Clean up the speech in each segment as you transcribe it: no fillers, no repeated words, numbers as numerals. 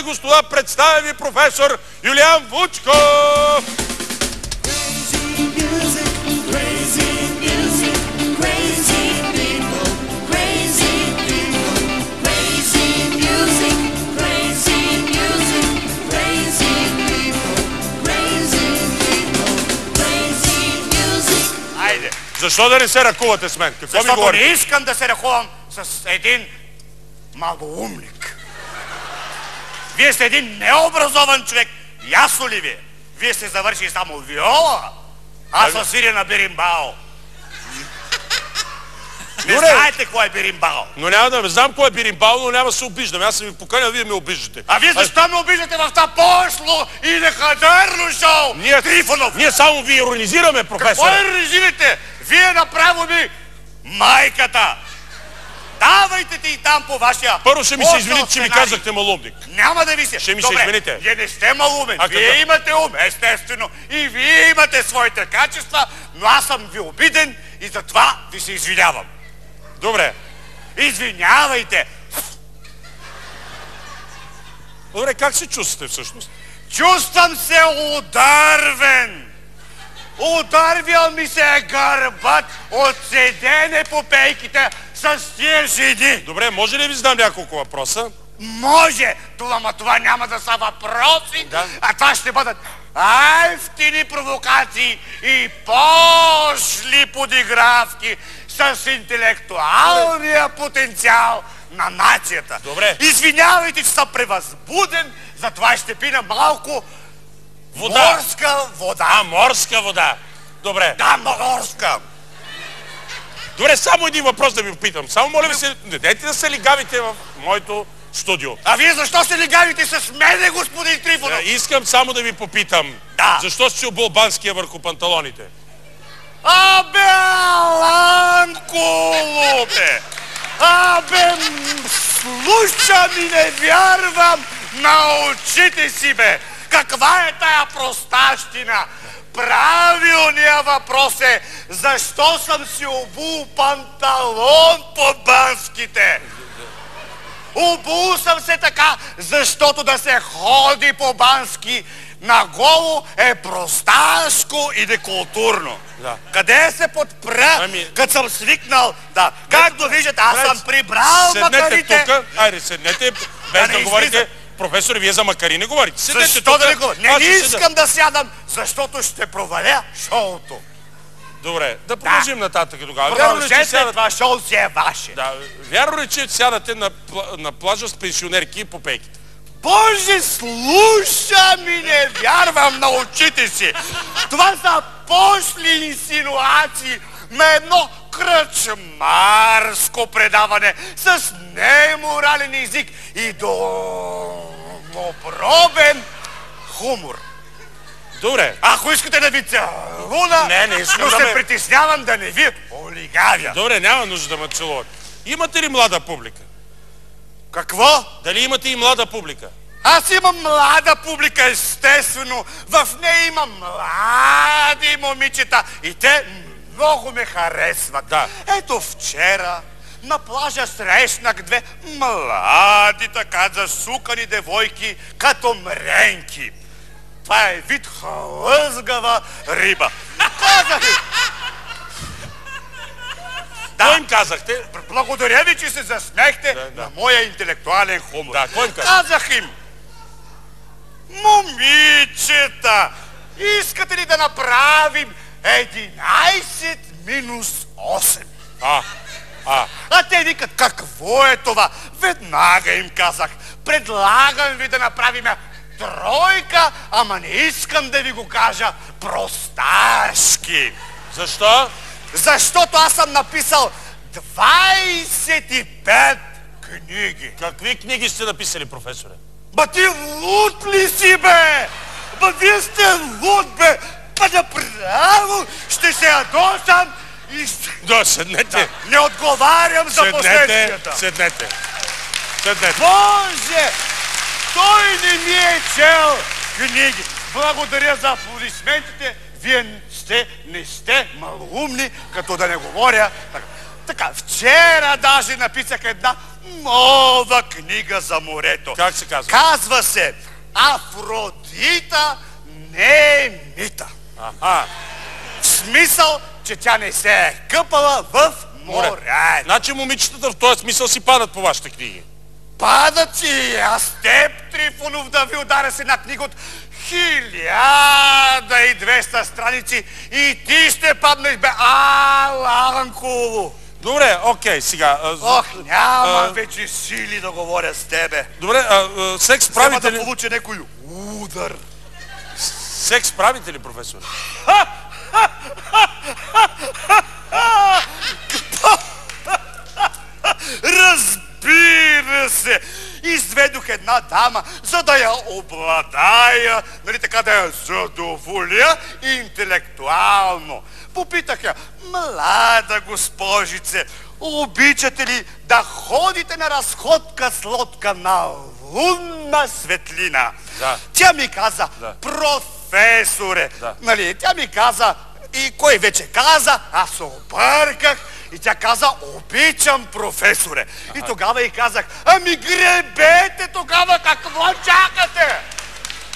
господа, представя ви професор Юлиан Вучков! Айде! Защо да не се ръкувате с мен? Какво ми Защото говорите? не искам да се ръкувам с един малоумник. Вие сте един необразован човек. Ясно ли ви? Вие сте завършили само виола, аз съм свиря на беримбао. Не Добре. знаете какво е беримбао. Но няма да знам кой е биримбал, но няма да се обиждам. Аз съм ви поканял, вие ме обиждате. А вие защо ме обиждате в това пошло и некадърно шоу? Трифонов! Ние само ви иронизираме, професор. Какво режимите? Вие направо ми майката! Давайте ти и там по вашия... Първо ще ми се постъл извините, че ми сценарий. казахте малумник. Няма да ви се... Ще ми се извините. Вие не сте малумен. Вие имате ум, естествено. И вие имате своите качества, но аз съм ви обиден и затова ви се извинявам. Добре. Извинявайте. Добре, как се чувствате всъщност? Чувствам се ударвен. Ударвил ми се гърбът от седене по пейките с тия жени. Добре, може ли ви задам няколко въпроса? Може, ама това няма да са въпроси, Да. а това ще бъдат евтини провокации и пошли подигравки с интелектуалния потенциал на нацията. Добре. Извинявайте, че съм превъзбуден, затова ще пина малко Вода. морска вода. А, морска вода. Добре. Да, морска. Добре, само един въпрос да ви попитам. Само моля ви се, не дайте да се лигавите в моето студио. А вие защо се лигавите с мене, господин Трифонов? Искам само да ви попитам. Да. Защо си обул банския върху панталоните? Абе, Аланко, бе! Абе, слушам и не вярвам на очите си, бе! Каква е тая простащина? Правилният въпрос е, защо съм си обул панталон по банските? Обул съм се така, защото да се ходи по бански наголо е просташко и некултурно. Да. Къде се подпра, като съм свикнал? Да. Както виждате, аз съм прибрал макарите. Седнете тук, айде седнете, без да говорите. Професор, вие за макари не говорите. Седнете Защо тук. да не говоря? Не Аз ще искам да сядам, защото ще проваля шоуто. Добре, да продължим нататък тогава. Продължете, това шоу си е ваше. Да, вярно ли, че сядате на плажа с пенсионерки по пейките? Боже, слушам и не вярвам на очите си. Това са пошли инсинуации на едно кръчмарско предаване с неморален език и домопробен хумор. Добре. Ако искате да ви целуна, не искам но да се ме... притеснявам да не ви олигавя. Добре, няма нужда да ме целуват. Имате ли млада публика? Какво? Дали имате и млада публика? Аз имам млада публика, естествено. В нея имам млади момичета и те много ме харесват. Да. Ето вчера на плажа срещнах две млади така засукани девойки като мренки. Това е вид хлъзгава риба. Казах им. Кой им казахте? Благодаря ви, че се засмехте на моя интелектуален хумор. Да, кой им казахте? Казах им. Момичета, искате ли да направим 11 минус 8? А те викат, какво е това? Веднага им казах, предлагам ви да направим тройка, ама не искам да ви го кажа просташки. Защо? Защото аз съм написал 25 книги. Какви книги сте написали, професоре? Ба ти луд ли си, бе? Ба вие сте луд, бе! Ба направо ще се ядосам и... Да, седнете. Не отговарям за последствията. Седнете. Боже! Той не ми е чел книги. Благодаря за аплодисментите. Вие не сте малоумни, като да не говоря. Така, вчера даже написах една нова книга за морето. Как се казва? Казва се Афродита не е мита. Аха. В смисъл, че тя не се е къпала в море. Значи момичетата в този смисъл си падат по вашите книги. Падат и аз теб, Трифонов, да ви ударя с една книга от 1200 страници и ти ще паднеш, бе, Ланково. Добре, окей, сега. Ох, няма вече сили да говоря с тебе. Добре, секс правите Трябва ли? да получи някой удар. Секс правите ли, професор? Разбира се! Изведох една дама, за да я обладая, нали така, да я задоволя интелектуално. Попитах я: млада госпожице, обичате ли да ходите на разходка с лодка на лунна светлина? Да. Тя ми каза: да. Професоре, да. нали, тя ми каза, и кой вече каза, аз се обърках, и тя каза: обичам, професоре. И тогава и казах: ами гребете тогава, какво чакате?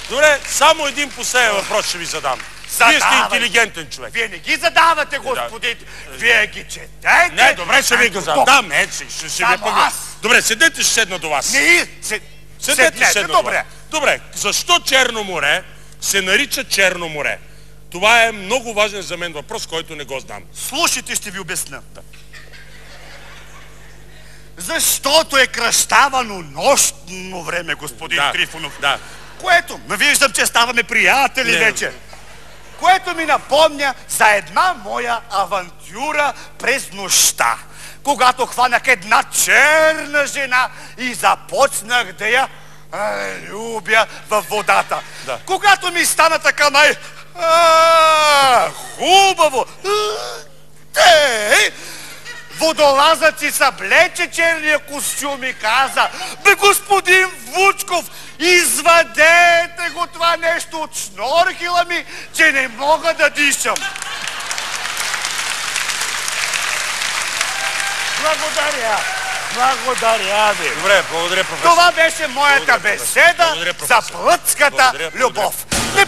Добре, само един последен въпрос ще ви задам. Вие сте интелигентен човек. Вие не ги задавате, господин. Вие ги четете. Не, добре, ще ви го задам. Не, ще ви пъгля. Добре, седете, ще седна до вас. Седете, ще седна до вас. Добре, защо Черно море се нарича Черно море? Това е много важен за мен въпрос, който не го знам. Слушайте, ще ви обясня. Защото е кръщавано нощно време, господин Трифонов. Да. Което, виждам, че ставаме приятели вече. Което ми напомня за една моя авантюра през нощта, когато хванах една черна жена и започнах да я любя във водата. Да. Когато ми стана така хубаво, водолазът си съблече черния костюм и каза: бе, господин Вучков, извадете го това нещо от шнорхила ми, че не мога да дишам. Благодаря ви. Добре, благодаря, професор. Това беше моята беседа за плътската любов. Не